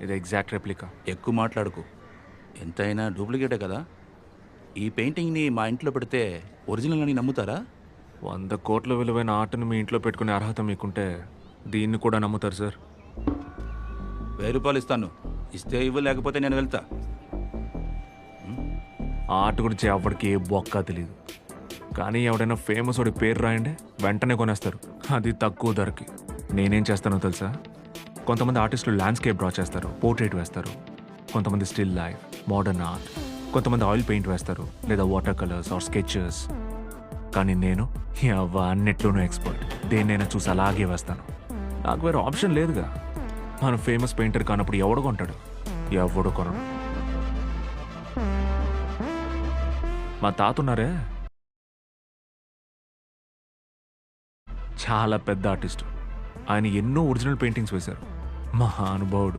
ఇది exact replica. ఎక్కువ మాట్లాడుకు. ఎంతైనా డూప్లికేటే కదా. ఈ పెయింటింగ్ని మా ఇంట్లో పెడితే ఒరిజినల్ అని నమ్ముతారా? 100 కోట్ల విలువైన ఆర్ట్ని మీ ఇంట్లో పెట్టుకునే అర్హత మీకుంటే దీన్ని కూడా నమ్ముతారు సార్. 1000 రూపాయలు ఇస్తాను. ఇస్తే ఇవ్వు, లేకపోతే నేను వెళ్తా. ఆ ఆర్ట్ గురించి ఎవరికి ఏ బొక్క తెలియదు. కానీ ఎవడైనా ఫేమస్ వాడి పేరు రాయండి, వెంటనే కొనేస్తారు. అది తక్కువ ధరకి. నేనేం చేస్తానో తెలుసా? కొంతమంది ఆర్టిస్టులు ల్యాండ్స్కేప్ డ్రా చేస్తారు, పోర్ట్రేట్ వేస్తారు. కొంతమంది స్టిల్ లైఫ్, మోడర్న్ ఆర్ట్. కొంతమంది ఆయిల్ పెయింట్ వేస్తారు, లేదా వాటర్ కలర్స్ ఆర్ స్కెచెస్. కానీ నేను అన్నిట్లోనూ ఎక్స్పర్ట్. దేన్నైనా చూసి అలాగే వేస్తాను. నాకు వేరే ఆప్షన్ లేదుగా. మనం ఫేమస్ పెయింటర్ కానప్పుడు ఎవడు కొంటాడు? ఎవడు కొనడు. మా తాత ఉన్నారే, చాలా పెద్ద ఆర్టిస్ట్. ఆయన ఎన్నో ఒరిజినల్ పెయింటింగ్స్ వేశారు. మహానుభావుడు.